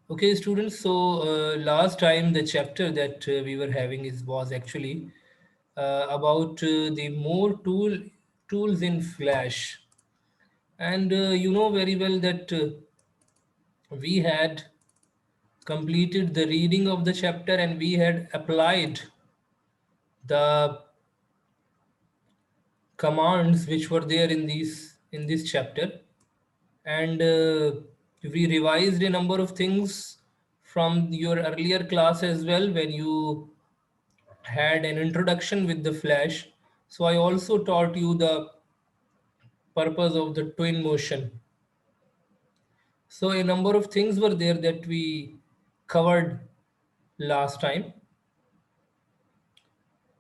Okay, students. So last time the chapter that we were having was actually about the more tools in Flash, and you know very well that we had completed the reading of the chapter and we had applied the commands which were there in this chapter, and we revised a number of things from your earlier class as well when you had an introduction with the Flash. So I also taught you the purpose of the twin motion. So a number of things were there that we covered last time.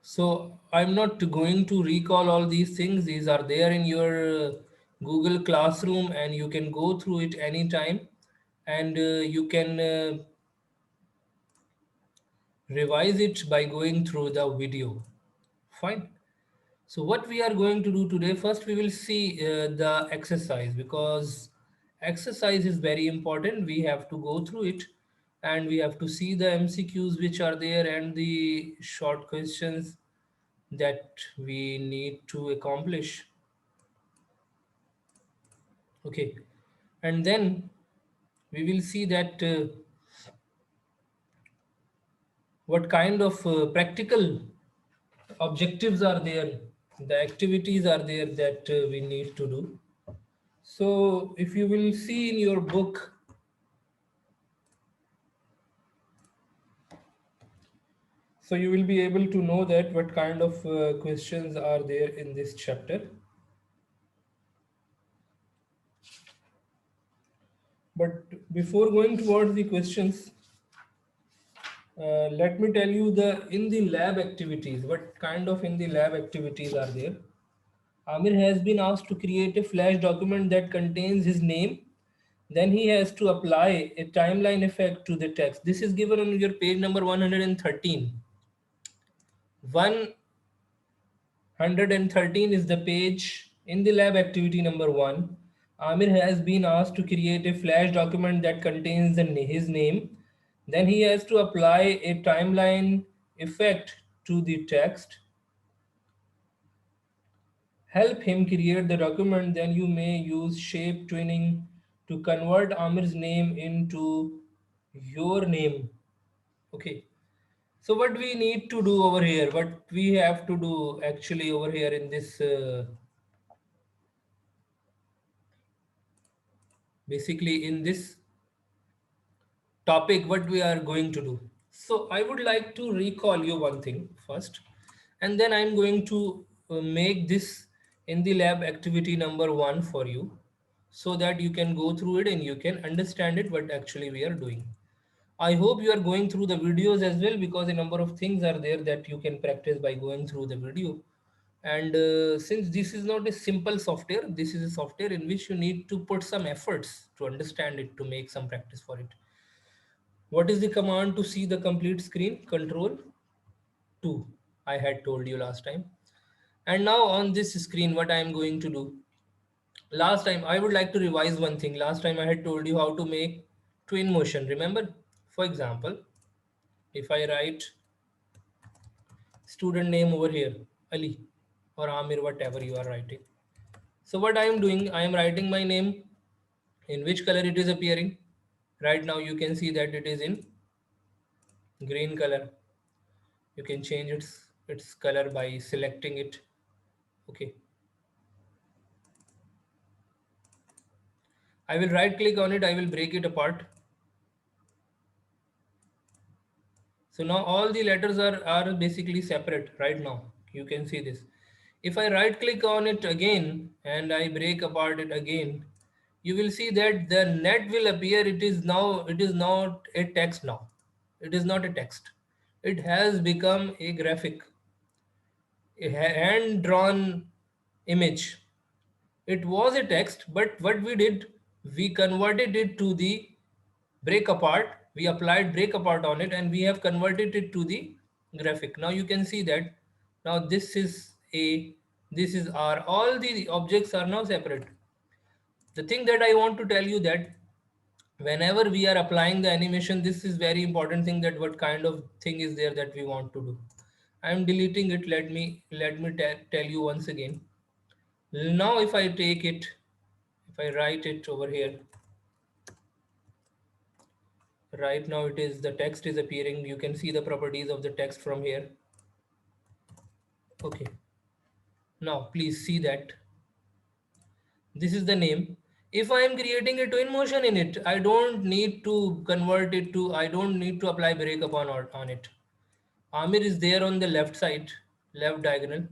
So I'm not going to recall all these things. These are there in your Google Classroom and you can go through it anytime, and you can revise it by going through the video. Fine. So what we are going to do today, first we will see the exercise, because exercise is very important. We have to go through it and we have to see the MCQs which are there and the short questions that we need to accomplish. Okay. And then we will see that what kind of practical objectives are there, the activities are there that we need to do. So if you will see in your book, so you will be able to know that what kind of questions are there in this chapter. But before going towards the questions, let me tell you the in the lab activities, what kind of in the lab activities are there. Amir has been asked to create a Flash document that contains his name. Then he has to apply a timeline effect to the text. This is given on your page number 113. 113 is the page in the lab activity number 1. Amir has been asked to create a Flash document that contains his name. Then he has to apply a timeline effect to the text. Help him create the document. Then you may use shape twinning to convert Amir's name into your name. Okay. So what we need to do over here, what we have to do actually over here in this basically in this topic, what we are going to do. So I would like to recall you one thing first, and then I'm going to make this in the lab activity number 1 for you, so that you can go through it and you can understand it what actually we are doing. I hope you are going through the videos as well, because a number of things are there that you can practice by going through the video. And since this is not a simple software, this is a software in which you need to put some efforts to understand it, to make some practice for it. What is the command to see the complete screen? Control 2. I had told you last time. And now on this screen, what I am going to do. Last time, I would like to revise one thing. Last time I had told you how to make twin motion. Remember? For example, if I write student name over here, Ali or Amir, whatever you are writing. So what I am doing, I am writing my name. In which color it is appearing? Right now you can see that it is in green color. You can change its color by selecting it. Okay, I will right click on it, I will break it apart. So now all the letters are basically separate right now. You can see this. If I right click on it again and I break apart it again, you will see that the net will appear. It is not a text now. It is not a text. It has become a graphic, a hand drawn image. It was a text, but what we did, we converted it to the break apart. We applied break apart on it and we have converted it to the graphic. Now you can see that now this is A, this is R. All the objects are now separate. The thing that I want to tell you that whenever we are applying the animation, this is very important thing, that what kind of thing is there that we want to do. I am deleting it. Let me tell you once again. Now if I take it, if I write it over here, right now it is, the text is appearing. You can see the properties of the text from here. Okay, now please see that this is the name. If I am creating a twin motion in it, I don't need to convert it to, I don't need to apply break upon on it. Amir is there on the left side, left diagonal,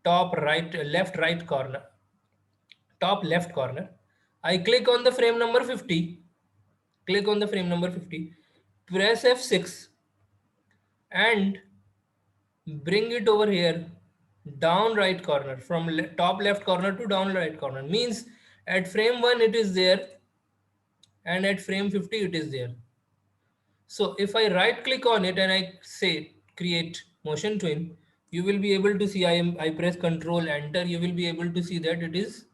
top right, left right corner, top left corner. I click on the frame number 50, click on the frame number 50, press F6 and bring it over here, down right corner, from top left corner to down right corner. Means at frame 1 it is there and at frame 50 it is there. So if I right click on it and I say create motion twin, you will be able to see, I press Control Enter, you will be able to see that it is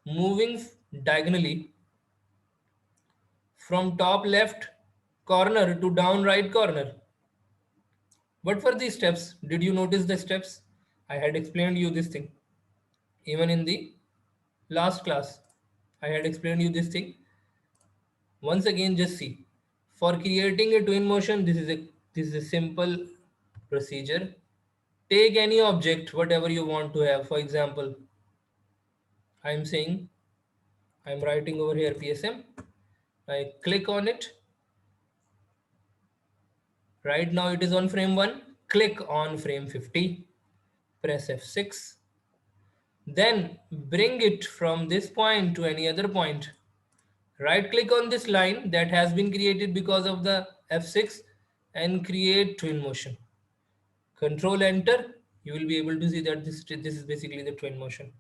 moving diagonally from top left corner to down right corner. What were these steps? Did you notice the steps? I had explained you this thing. Even in the last class, I had explained you this thing. Once again, just see. For creating a twin motion, this is a simple procedure. Take any object, whatever you want to have. For example, I'm saying, I'm writing over here PSM. I click on it. Right now it is on frame 1. Click on frame 50. Press F6. Then bring it from this point to any other point. Right click on this line that has been created because of the F6 and create twin motion. Control Enter. You will be able to see that this is basically the twin motion.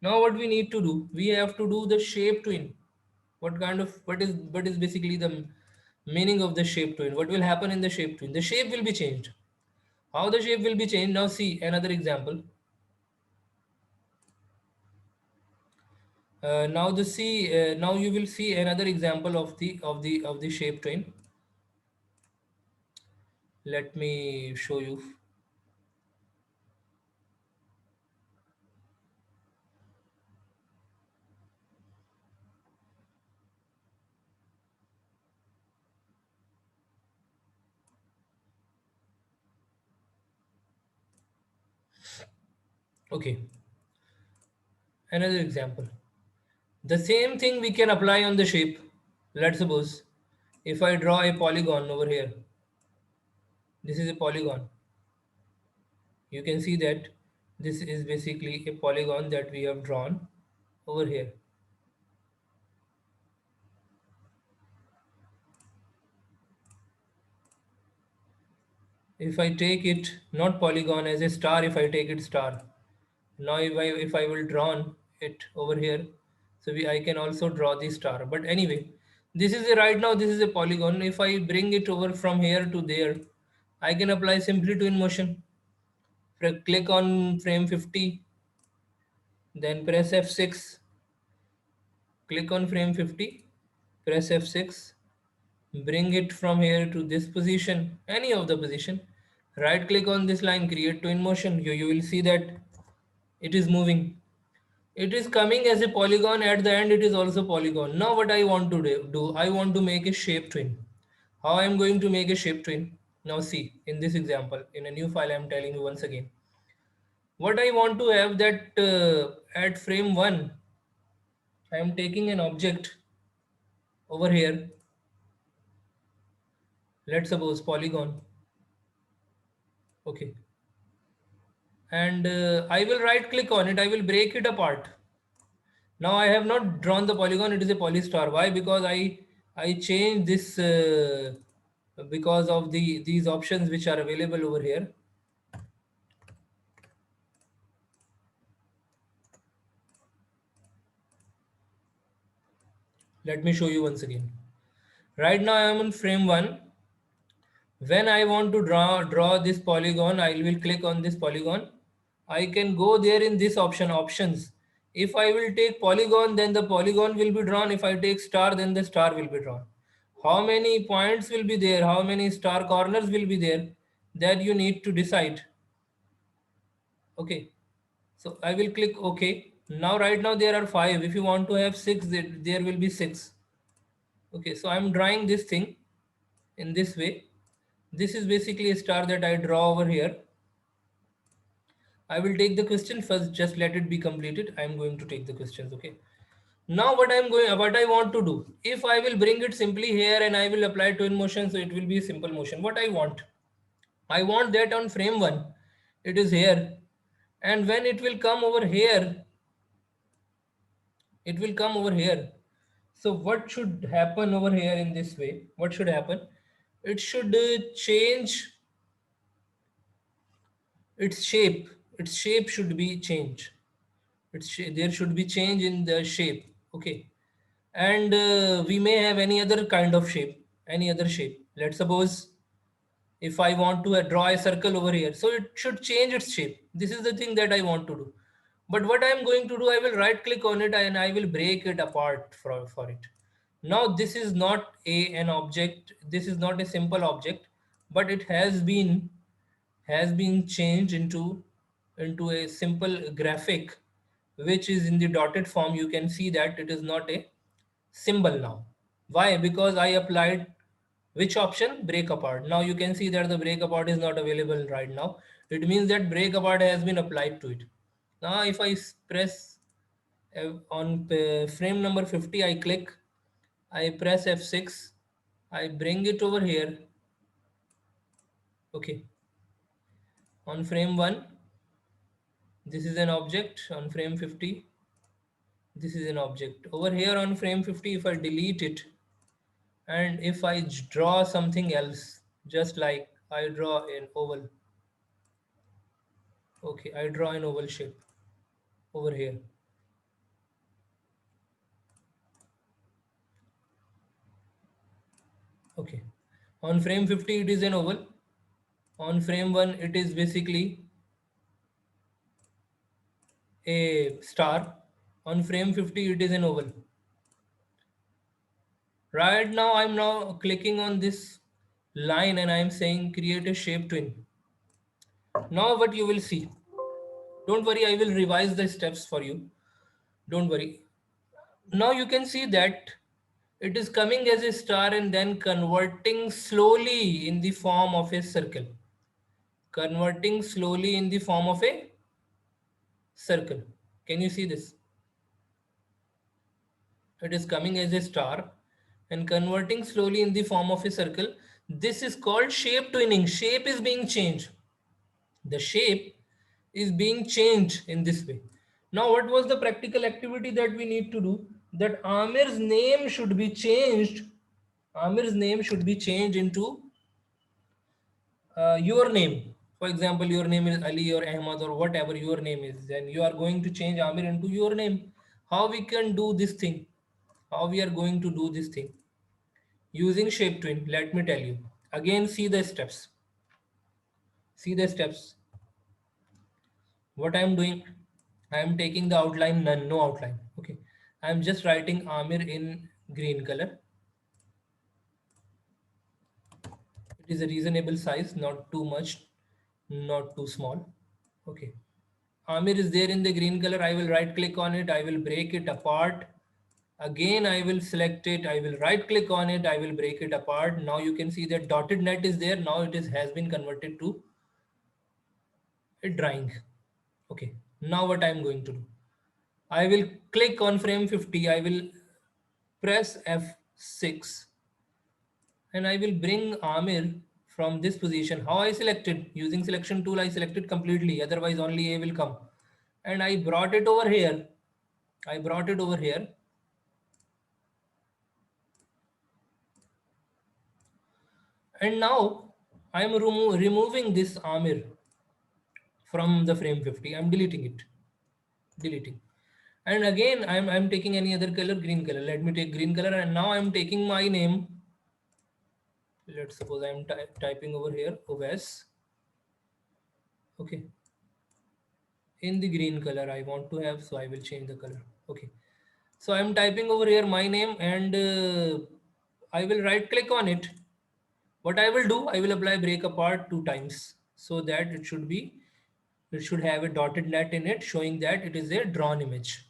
Now what we need to do, we have to do the shape twin. What is basically the meaning of the shape twin? What will happen in the shape twin? The shape will be changed. How the shape will be changed? Now see another example. Now you will see another example of the shape twin. Let me show you. Okay, another example. The same thing we can apply on the shape. Let's suppose if I draw a polygon over here. This is a polygon. You can see that this is basically a polygon that we have drawn over here. If I take it not polygon as a star, if I take it star, now if I will draw it over here, so I can also draw the star. But anyway, this is a, right now this is a polygon. If I bring it over from here to there, I can apply simply twin motion. Click on frame 50, then press F6, click on frame 50, press F6, bring it from here to this position, any of the position, right click on this line, create twin motion. You will see that it is moving. It is coming as a polygon, at the end it is also polygon. Now what I want to do, I want to make a shape twin. How I am going to make a shape twin? Now see, in this example, in a new file, I am telling you once again. What I want to have that at frame 1, I am taking an object over here. Let's suppose polygon. Okay. And I will right click on it. I will break it apart. Now I have not drawn the polygon. It is a polystar. Why? Because I changed this because of these options which are available over here. Let me show you once again. Right now I am on frame 1. When I want to draw this polygon, I will click on this polygon. I can go there in this options. If I will take polygon, then the polygon will be drawn. If I take star, then the star will be drawn. How many points will be there, how many star corners will be there, that you need to decide. Okay, so I will click OK. Now right now there are 5. If you want to have 6, there will be 6. Okay, so I'm drawing this thing in this way. This is basically a star that I draw over here. I will take the question first, just let it be completed. I'm going to take the questions. Okay, now what I want to do, if I will bring it simply here and I will apply twin motion, so it will be a simple motion. What I want that on frame 1 it is here, and when it will come over here, it will come over here. So what should happen over here in this way? What should happen? It should change its shape. Its shape should be changed. There should be change in the shape. Okay, and we may have any other kind of shape, any other shape. Let's suppose if I want to draw a circle over here, so it should change its shape. This is the thing that I want to do. But what I am going to do, I will right click on it and I will break it apart for it. Now this is not an object, this is not a simple object, but it has been changed into a simple graphic which is in the dotted form. You can see that it is not a symbol now. Why? Because I applied which option? Break apart. Now you can see that the break apart is not available right now. It means that break apart has been applied to it. Now if I press on frame number 50, I click, I press F6, I bring it over here. Okay, on frame 1 this is an object, on frame 50 this is an object. Over here on frame 50, if I delete it and if I draw something else, just like I draw an oval. Okay, I draw an oval shape over here. Okay, on frame 50 it is an oval, on frame 1 it is basically a star, on frame 50 it is an oval. Right now I'm now clicking on this line and I'm saying create a shape twin. Now what you will see, don't worry, I will revise the steps for you, don't worry. Now you can see that it is coming as a star and then converting slowly in the form of a circle, converting slowly in the form of a circle. Can you see this? It is coming as a star and converting slowly in the form of a circle. This is called shape twinning. Shape is being changed. The shape is being changed in this way. Now, what was the practical activity that we need to do? That Amir's name should be changed. Amir's name should be changed into your name. For example, your name is Ali or Ahmad or whatever your name is. Then you are going to change Amir into your name. How we can do this thing? How we are going to do this thing? Using shape twin. Let me tell you. Again, see the steps. See the steps. What I am doing, I am taking the outline none, no outline. Okay, I am just writing Amir in green color. It is a reasonable size, not too much, not too small. Okay, Amir is there in the green color. I will right click on it, I will break it apart. Again I will select it, I will right click on it, I will break it apart. Now you can see that dotted net is there. Now it is has been converted to a drawing. Okay, now what I am going to do, I will click on frame 50, I will press F6 and I will bring Amir from this position. How I selected? Using selection tool, I selected completely, otherwise only A will come. And I brought it over here. I brought it over here. And now I am removing this Amir from the frame 50. I'm deleting it. Deleting. And again, I'm taking any other color, green color. Let me take green color. And now I'm taking my name. Let's suppose I'm typing over here OS. Okay. in the green color I want to have, so I will change the color. Okay, so I'm typing over here my name, and I will right click on it. What I will do, I will apply break apart 2 times, so that it should have a dotted net in it showing that it is a drawn image.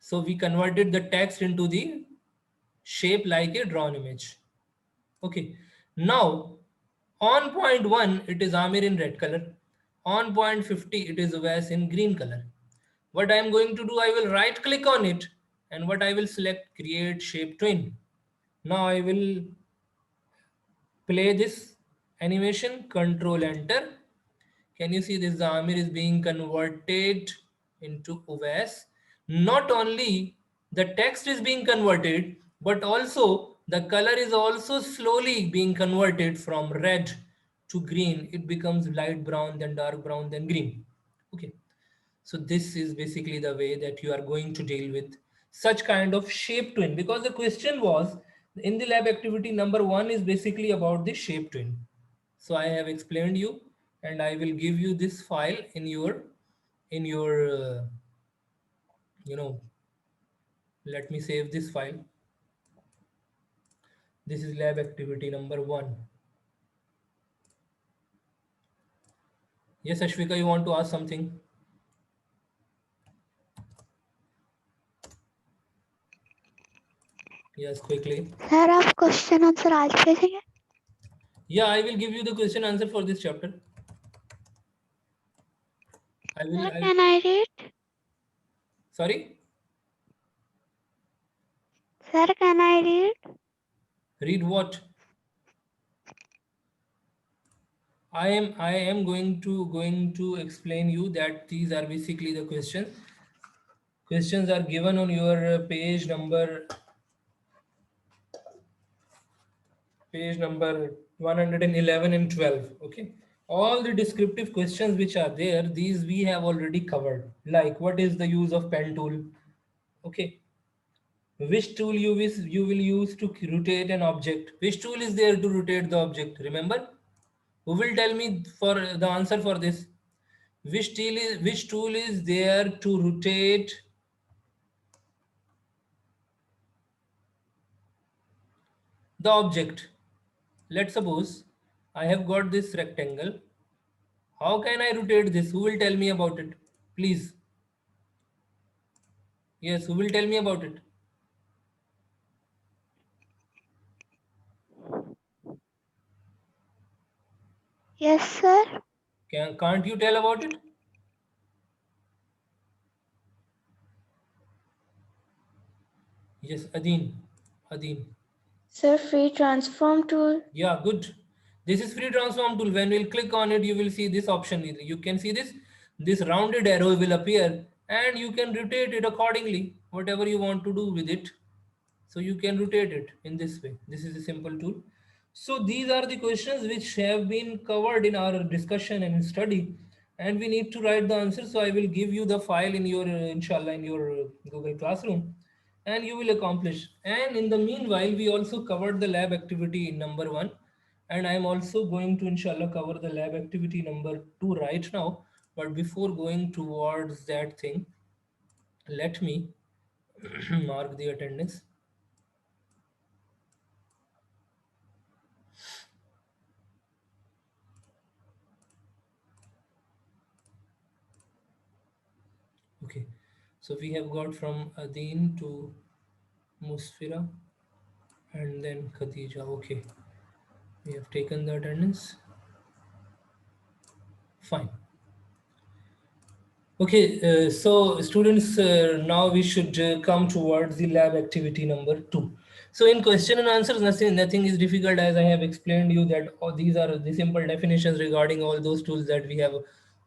So we converted the text into the shape like a drawn image. Okay, now on point 1 it is Amir in red color, on point 50 it is Uwais in green color. What I am going to do, I will right click on it, and what I will select, create shape twin. Now I will play this animation, control enter. Can you see this? The Amir is being converted into Uwais. Not only the text is being converted, but also the color is also slowly being converted from red to green. It becomes light brown, then dark brown, then green. Okay. So this is basically the way that you are going to deal with such kind of shape twin, because the question was in the lab activity number 1 is basically about the shape twin. So I have explained you, and I will give you this file in your you know let me save this file. This is lab activity number 1. Yes, Ashvika, you want to ask something? Yes, quickly. Sir आप question answer आज भेजेंगे? Yeah, I will give you the question answer for this chapter. Sir, can I read? Sorry, Sir, can I read? read what? I am going to explain you that these are basically the questions. Questions are given on your page number 111 and 12. Okay, all the descriptive questions which are there, these we have already covered. Like, what is the use of pen tool? Okay, which tool you will use to rotate an object? Which tool is there to rotate the object? Remember, who will tell me for the answer for this? Which tool is there to rotate the object? Let's suppose I have got this rectangle. How can I rotate this? Who will tell me about it? Please. Yes, who will tell me about it? Yes, sir. Can't you tell about it? Yes, Adin. Adin. Sir, free transform tool. Yeah, good. This is free transform tool. When we'll click on it, you will see this option. You can see this. This rounded arrow will appear, and you can rotate it accordingly, whatever you want to do with it. So you can rotate it in this way. This is a simple tool. So these are the questions which have been covered in our discussion and study, and we need to write the answer. So I will give you the file in your inshallah in your Google Classroom, and you will accomplish. And in the meanwhile, we also covered the lab activity number 1, and I am also going to inshallah cover the lab activity number 2 right now. But before going towards that thing, let me mark the attendance. Okay, so we have got from Adin to Musfira and then Khadija. Okay, we have taken the attendance. Fine. Okay, so students, now we should come towards the lab activity number 2. So in question and answers, nothing is difficult, as I have explained you that these are the simple definitions regarding all those tools that we have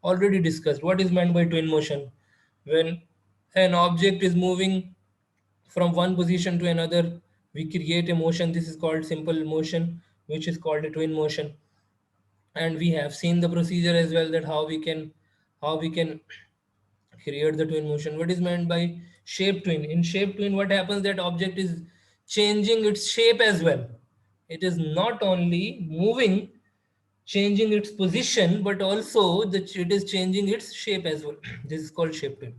already discussed. What is meant by twin motion? When an object is moving from one position to another, we create a motion. This is called simple motion, which is called a twin motion. And we have seen the procedure as well, that how we can create the twin motion. What is meant by shape twin? In shape twin, what happens, that object is changing its shape as well. It is not only moving, changing its position, but also it is changing its shape as well. This is called shape twin.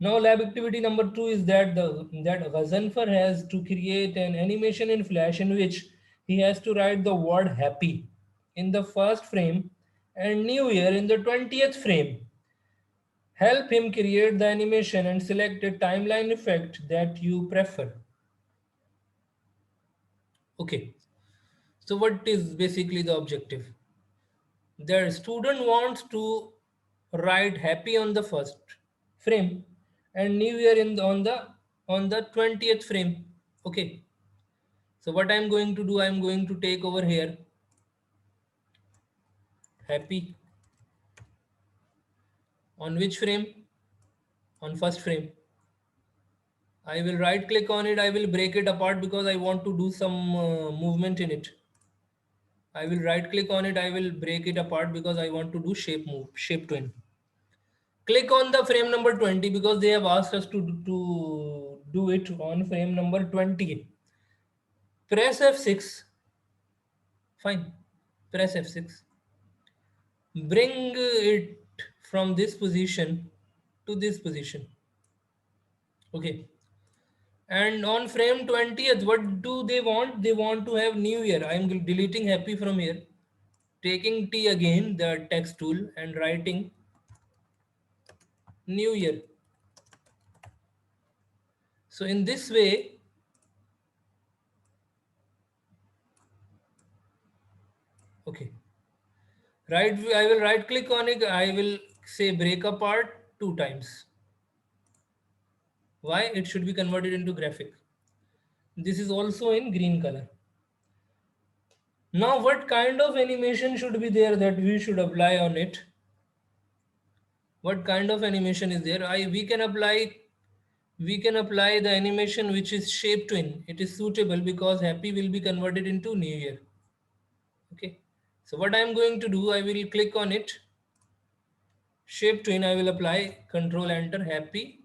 Now lab activity number 2 is that Ghazanfar has to create an animation in Flash in which he has to write the word happy in the first frame and New Year in the 20th frame. Help him create the animation and select a timeline effect that you prefer. Okay, so what is basically the objective? The student wants to write happy on the first frame and New Year on the 20th frame. Okay, so what I'm going to do, I'm going to take over here happy on which frame? On first frame. I will right click on it, I will break it apart because I want to do some movement in it. I will right click on it, I will break it apart because I want to do shape twin. Click on the frame number 20 because they have asked us to do it on frame number 20. Press F6. Fine. Press F6. Bring it from this position to this position. Okay. And on frame 20th, what do they want? They want to have New Year. I am deleting happy from here. Taking T again, the text tool, and writing New Year. So in this way, okay. Right, I will right click on it. I will say break apart 2 times. Why? It should be converted into graphic. This is also in green color. Now, what kind of animation should be there that we should apply on it? What kind of animation is there? We can apply the animation which is shape twin. It is suitable because happy will be converted into New Year. Okay. So what I am going to do, I will click on it. Shape twin, I will apply, control enter, happy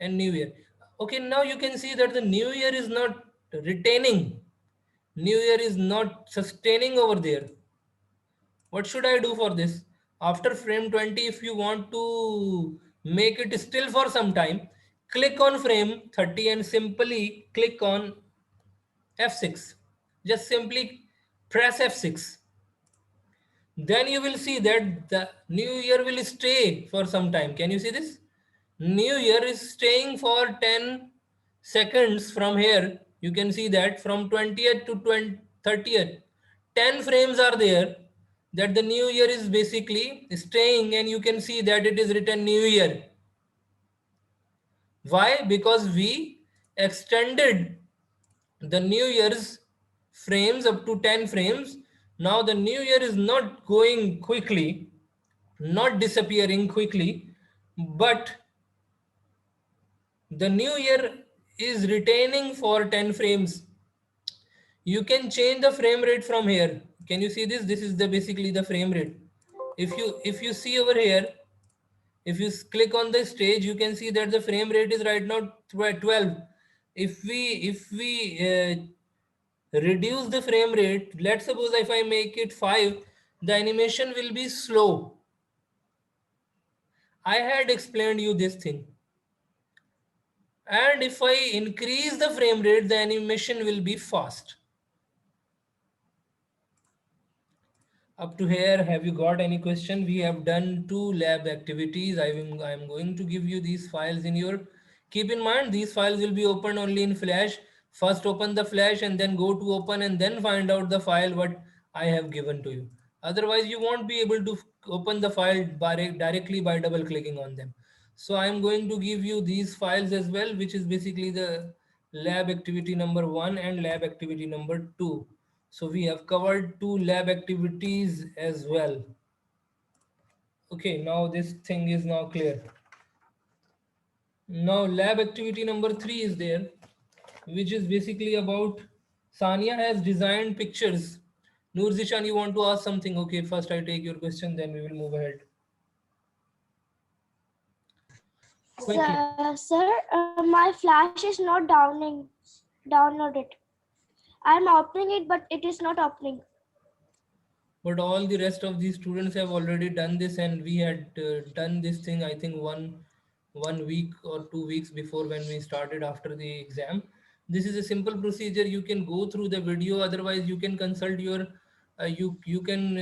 and New Year. Okay, now you can see that the New Year is not retaining. New Year is not sustaining over there. What should I do for this? After frame 20, if you want to make it still for some time, click on frame 30 and simply click on F6. Just simply press F6. Then you will see that the New Year will stay for some time. Can you see this? New Year is staying for 10 seconds from here. You can see that from 20th to 30th. 10 frames are there that the New Year is basically staying, and you can see that it is written New Year. Why? Because we extended the New Year's frames up to 10 frames. Now the New Year is not going quickly, not disappearing quickly, but the New Year is retaining for 10 frames. You can change the frame rate from here. Can you see this? This is the basically the frame rate. If you see over here, if you click on the stage, you can see that the frame rate is right now 12. If we reduce the frame rate, let's suppose if I make it 5, the animation will be slow. I had explained you this thing. And if I increase the frame rate, the animation will be fast. Up to here, have you got any question? We have done 2 lab activities. I am going to give you these files in your, keep in mind these files will be opened only in Flash. First open the Flash and then go to open and then find out the file what I have given to you. Otherwise you won't be able to open the file directly by double clicking on them. So I am going to give you these files as well, which is basically the lab activity number 1 and lab activity number 2. So we have covered 2 lab activities as well. Okay, now this thing is now clear. Now lab activity number 3 is there, which is basically about Sania has designed pictures. Nurzishan, you want to ask something? Okay, first I take your question, then we will move ahead. Quickly. Sir, my flash is not downloaded. I'm opening it, but it is not opening. but all the rest of the students have already done this, and we had done this thing, I think, one week or 2 weeks before when we started after the exam. This is a simple procedure. You can go through the video, otherwise you can consult your you can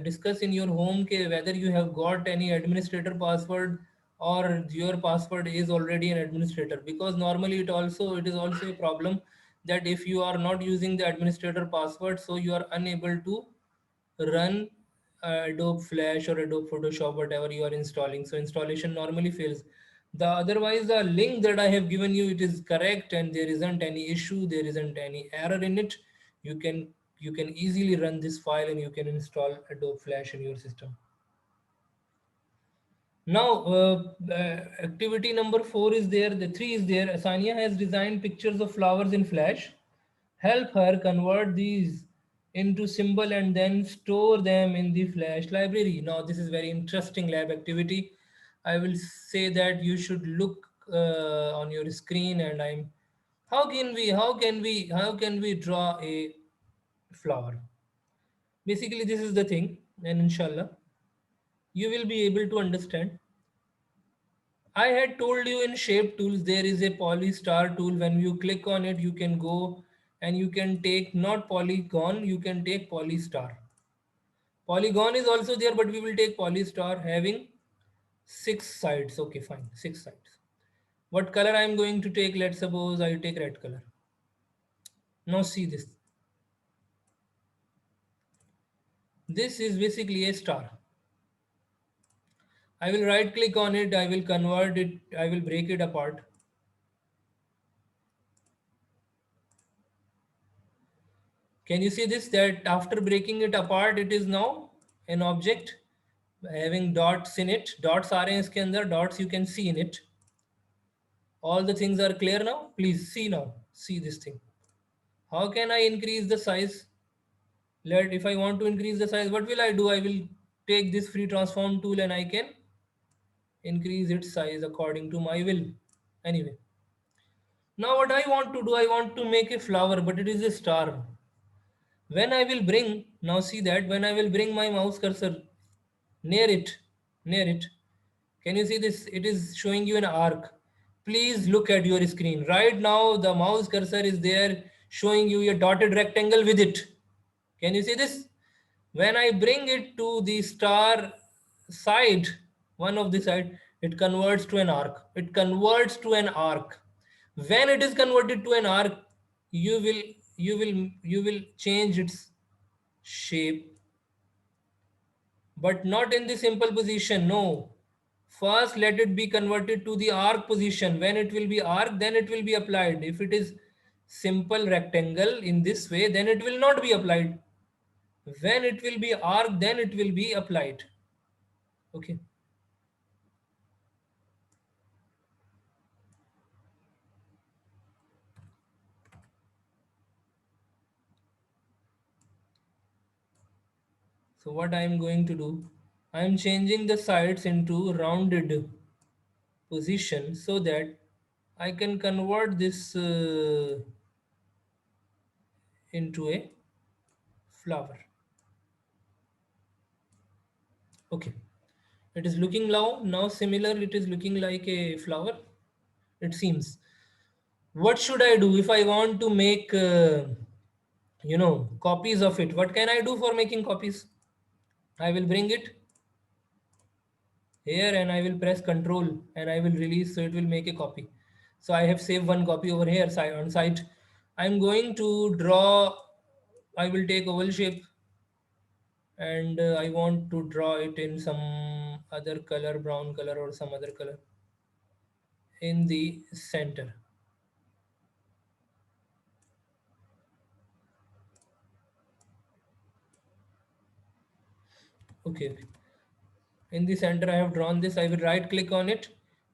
discuss in your home whether you have got any administrator password, or your password is already an administrator, because normally it is also a problem that if you are not using the administrator password, so you are unable to run Adobe Flash or Adobe Photoshop, whatever you are installing. So installation normally fails. The link that I have given you, it is correct, and there isn't any issue, there isn't any error in it. You can you can easily run this file and you can install Adobe Flash in your system. Now, activity number 4 is there. The 3 is there. Asania has designed pictures of flowers in Flash. Help her convert these into symbol and then store them in the Flash library. Now, this is very interesting lab activity. I will say that you should look on your screen, and I'm. How can we draw a flower? Basically, this is the thing, and inshallah, you will be able to understand. I had told you in shape tools there is a polystar tool. When you click on it, you can go and you can take not polygon, you can take polystar. Polygon is also there, but we will take polystar having 6 sides. Okay, fine, 6 sides. What color I am going to take? Let's suppose I take red color. Now see this. This is basically a star. I will right click on it. I will convert it. I will break it apart. Can you see this, that after breaking it apart, it is now an object having dots in it. Dots are in इसके अंदर, dots you can see in it. All the things are clear now. Please see now. See this thing. How can I increase the size? If I want to increase the size, what will I do? I will take this free transform tool and I can increase its size according to my will. Anyway, now what I want to do, I want to make a flower, but it is a star. When I will bring, now see that when I will bring my mouse cursor near it, near it, can you see this? It is showing you an arc. Please look at your screen. Right now, the mouse cursor is there showing you a dotted rectangle with it. Can you see this? When I bring it to the star side, one of the side, it converts to an arc. It converts to an arc. When it is converted to an arc, you will you will change its shape, but not in the simple position. No, first let it be converted to the arc position. When it will be arc, then it will be applied. If it is simple rectangle in this way, then it will not be applied. When it will be arc, then it will be applied. Okay. So what I am going to do, I am changing the sides into rounded position so that I can convert this into a flower. Okay, it is looking now similar. It is looking like a flower, it seems. What should I do if I want to make copies of it? What can I do for making copies? I will bring it here and I will press control and I will release, so it will make a copy. So I have saved one copy over here on site. I'm going to draw. I will take oval shape and I want to draw it in some other color, brown color or some other color in the center. Okay, in the center I have drawn this. I will right click on it.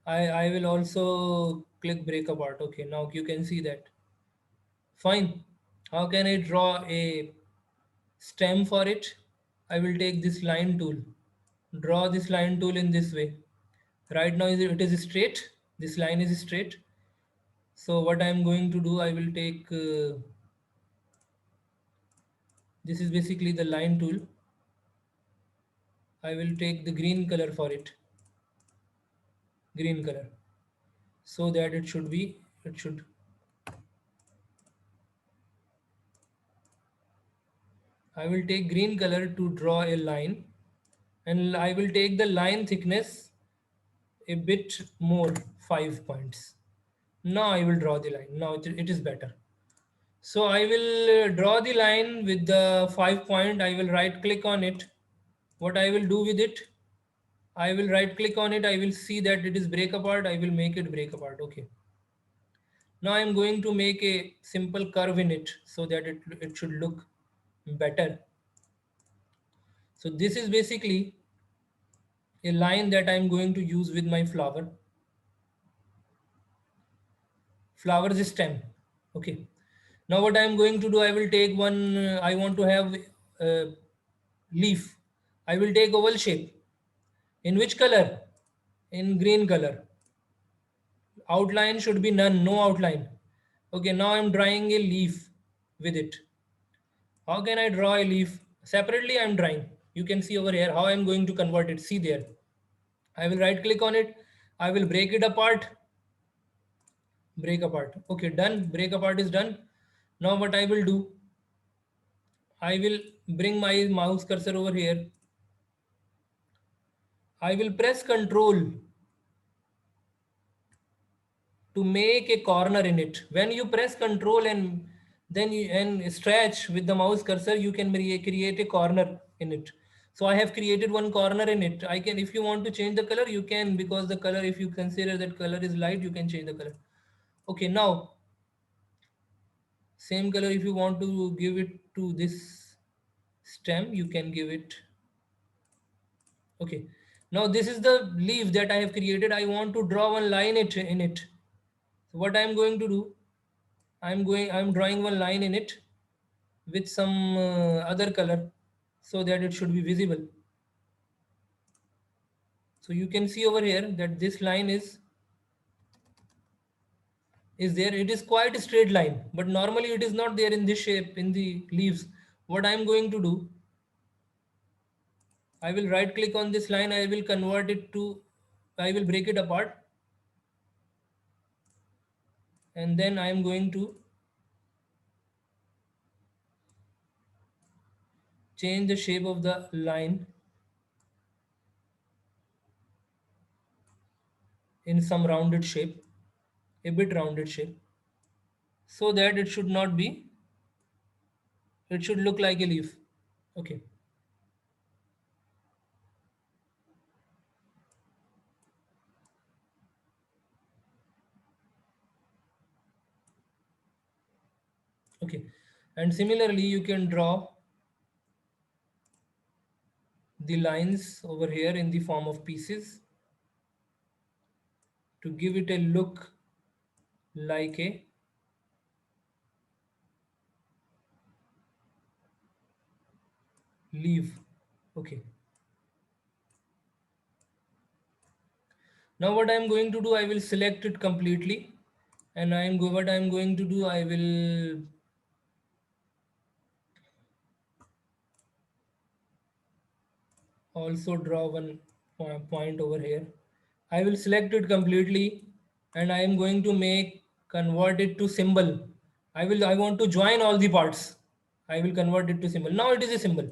I will also click break apart. Okay, now you can see that. Fine. How can I draw a stem for it? I will take this line tool, draw this line tool in this way. Right now it is straight. This line is straight. So what I am going to do, I will take this is basically the line tool. I will take the green color for it, green color, so that it should be, it should, I will take green color to draw a line, and I will take the line thickness a bit more, 5 points. Now I will draw the line. Now it is better. So I will draw the line with the 5 point. I will right click on it. What I will do with it, I will right click on it. I will see that it is break apart. I will make it break apart. Okay. Now I am going to make a simple curve in it so that it should look better. So this is basically a line that I am going to use with my flower's stem. Okay. Now what I am going to do, I will take one, I want to have a leaf. I will take oval shape. In which color? In green color. Outline should be none, no outline. Okay, now I am drawing a leaf with it. How can I draw a leaf? Separately I am drawing. You can see over here how I am going to convert it. See there. I will right click on it. I will break it apart. Break apart. Okay, done. Break apart is done. Now what I will do, I will bring my mouse cursor over here. I will press Control to make a corner in it. When you press Control and then you and stretch with the mouse cursor, you can create a corner in it. So I have created one corner in it. I can, if you want to change the color, you can, because the color, if you consider that color is light, you can change the color. Okay, now same color, if you want to give it to this stem, you can give it. Okay, now this is the leaf that I have created. I want to draw one line in it. So what I am going to do, I'm drawing one line in it with some other color so that it should be visible. So you can see over here that this line is there. It is quite a straight line, but normally it is not there in this shape in the leaves. What I'm going to do, I will right click on this line. I will convert it to, I will break it apart, and then I am going to change the shape of the line in some rounded shape, a bit rounded shape, so that it should not be, it should look like a leaf. Okay. Okay. And similarly, you can draw the lines over here in the form of pieces to give it a look like a leaf. Okay. Now what I'm going to do, I will select it completely, and what I'm going to do, I will also draw one point over here. I will select it completely, and I am going to convert it to symbol. I want to join all the parts. I will convert it to symbol. Now it is a symbol.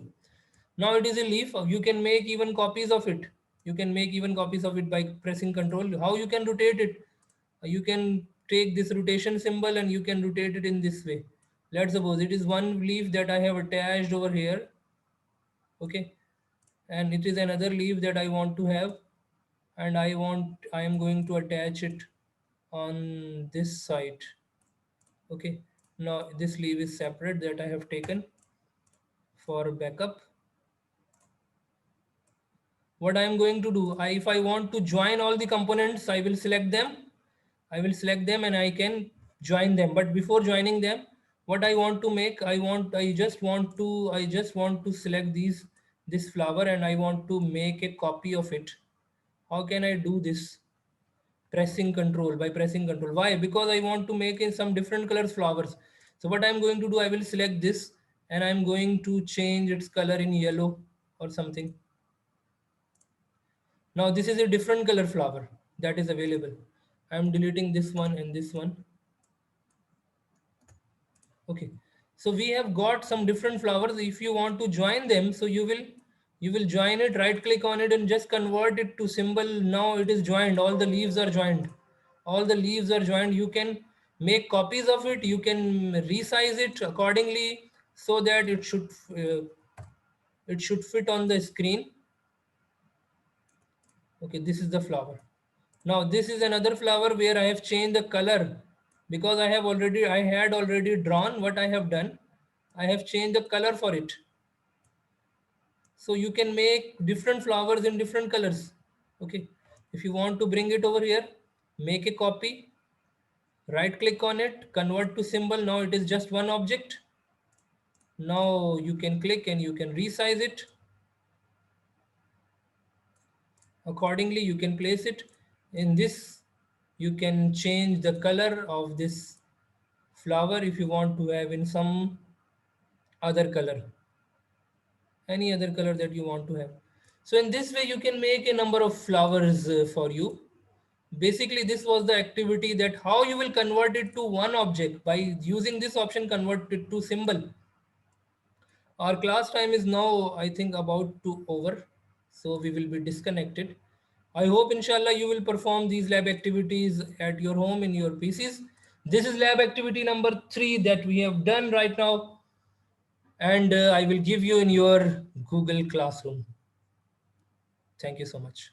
Now it is a leaf. You can make even copies of it. You can make even copies of it by pressing Control. How you can rotate it? You can take this rotation symbol and you can rotate it in this way. Let's suppose it is one leaf that I have attached over here. Okay, and it is another leaf that I want to have, and I am going to attach it on this side. Okay, now this leaf is separate that I have taken for backup. What I am going to do, if I want to join all the components, I will select them. I will select them and I can join them. But before joining them, what I want to make, I just want to select this flower, and I want to make a copy of it. How can I do this? By pressing control. Why? Because I want to make in some different colors flowers. So what I'm going to do, I will select this and I'm going to change its color in yellow or something. Now this is a different color flower that is available. I am deleting this one and this one. Okay, so we have got some different flowers. If you want to join them, so you will join it, right click on it and just convert it to symbol. Now it is joined, all the leaves are joined, all the leaves are joined. You can make copies of it, you can resize it accordingly so that uh, it should fit on the screen. Okay, this is the flower. Now this is another flower where I have changed the color because I had already drawn. What I have done, I have changed the color for it. So you can make different flowers in different colors. Okay, if you want to bring it over here, make a copy, right click on it, convert to symbol. Now it is just one object. Now you can click and you can resize it accordingly. You can place it in this. You can change the color of this flower if you want to have in some other color, any other color that you want to have. So in this way you can make a number of flowers for you. Basically this was the activity, that how you will convert it to one object by using this option, convert it to symbol. Our class time is now, I think, about to over, so we will be disconnected. I hope inshallah you will perform these lab activities at your home in your PCs. This is lab activity number 3 that we have done right now, and I will give you in your Google Classroom. Thank you so much.